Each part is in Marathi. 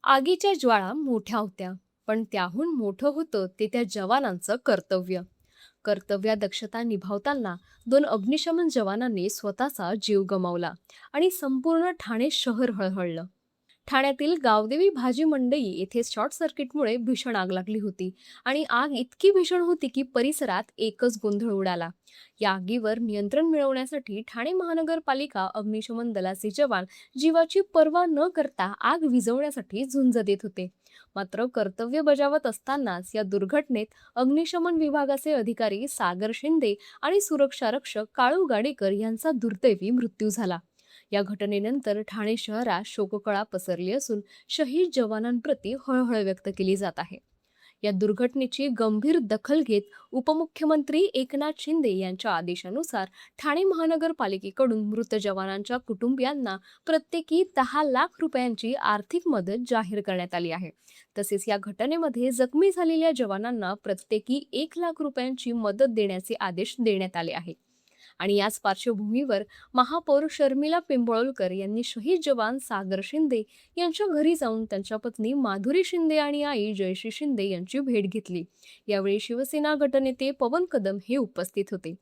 आगीच्या ज्वाळा मोठ्या होत्या, पण त्याहून मोठं होतं ते त्या जवानांचं कर्तव्य. कर्तव्यदक्षता निभावताना दोन अग्निशमन जवानांनी स्वतःचा जीव गमावला आणि संपूर्ण ठाणे शहर हळहळलं. ठाण्यातील गावदेवी भाजी मंडई येथे शॉर्ट सर्किटमुळे भीषण आग लागली होती आणि आग इतकी भीषण होती की परिसरात एकच गोंधळ उडाला. या आगीवर नियंत्रण मिळवण्यासाठी ठाणे महानगरपालिका अग्निशमन दलाचे जवान जीवाची पर्वा न करता आग विझवण्यासाठी झुंज देत होते. मात्र कर्तव्य बजावत असतानाच या दुर्घटनेत अग्निशमन विभागाचे अधिकारी सागर शिंदे आणि सुरक्षा रक्षक काळू गाडेकर यांचा दुर्दैवी मृत्यू झाला. या घटनेनंतर ठाणे शहरात शोककळा पसरली असून शहीद जवानांप्रती हळहळ व्यक्त केली जात आहे. या दुर्घटनेची गंभीर दखल घेत उपमुख्यमंत्री एकनाथ शिंदे यांच्या आदेशानुसार ठाणे महानगरपालिकेकडून मृत जवानांच्या कुटुंबियांना प्रत्येकी 10 लाख रुपयांची आर्थिक मदत जाहीर करण्यात आली आहे. तसेच या घटनेमध्ये जखमी झालेल्या जवानांना प्रत्येकी 1 लाख रुपयांची मदत देण्याचे आदेश देण्यात आले आहे. आणि याच पार्श्वभूमीवर महापौर शर्मिला पिंपळकर यांनी शहीद जवान सागर शिंदे यांच्या घरी जाऊन त्यांच्या पत्नी माधुरी शिंदे आणि आई जयश्री शिंदे यांची भेट घेतली. यावेळी शिवसेना गटनेते पवन कदम हे उपस्थित होते.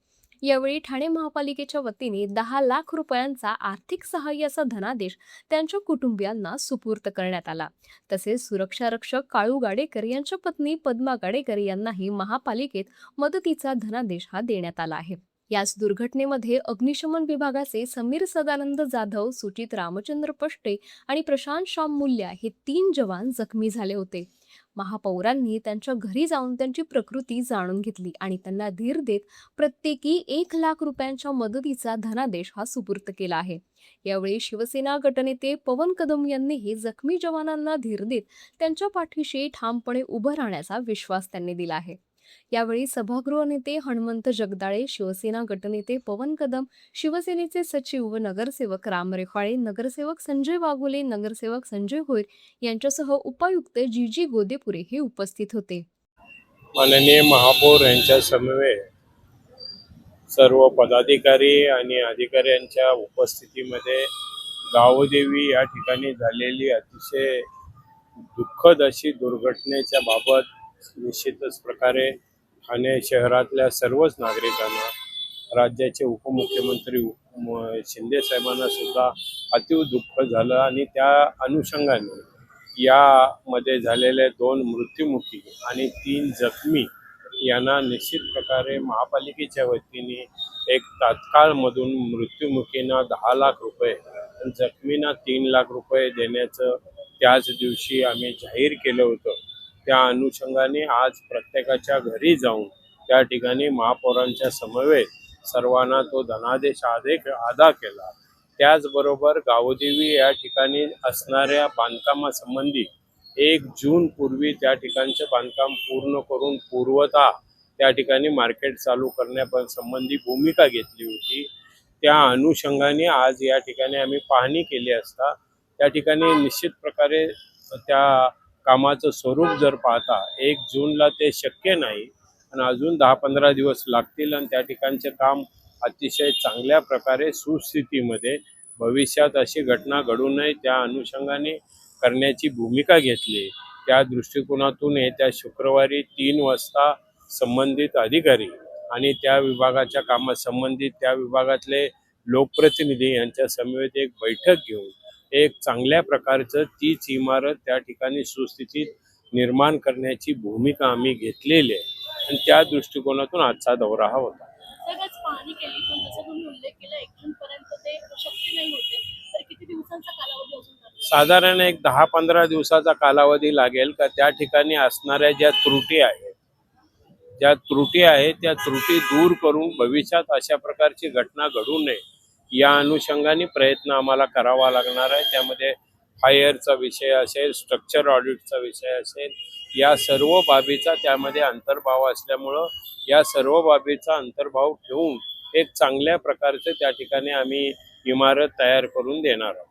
यावेळी ठाणे महापालिकेच्या वतीने 10 लाख रुपयांचा आर्थिक सहाय्याचा धनादेश त्यांच्या कुटुंबियांना सुपूर्द करण्यात आला. तसेच सुरक्षा रक्षक काळू गाडेकर यांच्या पत्नी पद्मा गाडेकर यांनाही महापालिकेत मदतीचा धनादेश हा देण्यात आला आहे. याच दुर्घटनेमध्ये अग्निशमन विभागाचे समीर सदानंद जाधव, सुचित रामचंद्र पष्टे आणि प्रशांत श्याम मुल्ल्या हे 3 जवान जखमी झाले होते. महापौरांनी त्यांच्या घरी जाऊन त्यांची प्रकृती जाणून घेतली आणि त्यांना धीर देत प्रत्येकी 1 लाख रुपयांच्या मदतीचा धनादेश हा सुपूर्द केला आहे. यावेळी शिवसेना गटनेते पवन कदम यांनीही जखमी जवानांना धीर देत त्यांच्या पाठीशी ठामपणे उभं राहण्याचा विश्वास त्यांनी दिला आहे. यावेळी सभागृह नेते हनुमंत जगदाळे, शिवसेना गटनेते पवन कदम, शिवसेनेचे सचिव व नगरसेवक राम रेखाळे, नगरसेवक संजय वाघोले, नगरसेवक संजय होयर यांच्यासह उपायुक्त जी गोदेपुरे हे उपस्थित होते. माननीय महापौर यांच्या समवेत सर्व पदाधिकारी आणि अधिकाऱ्यांच्या उपस्थितीमध्ये गावदेवी या ठिकाणी झालेली अतिशय दुःखद अशी दुर्घटनेच्या बाबत निश्चितच प्रकारे ठाणे शहरातल्या सर्वच नागरिकांना, राज्याचे उपमुख्यमंत्री शिंदे साहेबांना सुद्धा अतीव दुःख झालं आणि त्या अनुषंगाने यामध्ये झालेले 2 मृत्युमुखी आणि 3 जखमी यांना निश्चित प्रकारे महापालिकेच्या वतीने एक तात्काळमधून मृत्युमुखींना 10 लाख रुपये आणि जखमींना 3 लाख रुपये देण्याचं त्याच दिवशी आम्ही जाहीर केलं होतं. त्या अनुषंगाने आज प्रत्येकाच्या घरी जाऊन त्या ठिकाणी महापौरांच्या समवेत सर्वांना तो धनादेश अदा केला. त्याचबरोबर गावदेवी या ठिकाणी असणाऱ्या बांधकामासंबंधी 1 जून पूर्वी त्या ठिकाणचं बांधकाम पूर्ण करून पूर्वतः त्या ठिकाणी मार्केट चालू करण्यासंबंधी भूमिका घेतली होती. त्या अनुषंगाने आज या ठिकाणी आम्ही पाहणी केली असता त्या ठिकाणी निश्चित प्रकारे त्या कामाचं स्वरूप जर पाहता 1 जूनला ते शक्य नाही आणि अजून 10-15 दिवस लागतील आणि त्या ठिकाणचे काम अतिशय चांगल्या प्रकारे सुस्थितीमध्ये भविष्यात अशी घटना घडू नये त्या अनुषंगाने करण्याची भूमिका घेतली. त्या दृष्टिकोनातून येत्या शुक्रवारी 3 वाजता संबंधित अधिकारी आणि त्या विभागाच्या कामासंबंधित त्या विभागातले लोकप्रतिनिधी यांच्या समवेत एक बैठक घेऊन एक चांगल्या प्रकारचं तीच इमारत त्या ठिकाणी सुस्थितीत निर्माण करण्याची भूमिका आम्ही घेतलेली आहे आणि त्या दृष्टिकोनातून आजचा दौरा हा होता. पाहणी केली पण जसं तुम्ही उल्लेख केला 1 जून पर्यंत ते शक्य नाही होते, तर किती दिवसांचा कालावधी असून साधारण एक 10-15 दिवसाचा कालावधी लागेल का त्या ठिकाणी असणाऱ्या ज्या त्रुटी आहेत त्या त्रुटी दूर करून भविष्यात अशा प्रकारची घटना घडू नये या अनुषंगाने प्रयत्न आम्हाला करावा लागणार आहे. त्यामध्ये फायरचा विषय असेल, स्ट्रक्चर ऑडिटचा विषय असेल, या सर्व बाबीचा त्यामध्ये अंतर्भाव असल्यामुळं या सर्व बाबीचा अंतर्भाव ठेवून एक चांगल्या प्रकारचे त्या ठिकाणी आम्ही इमारत तयार करून देणार आहोत.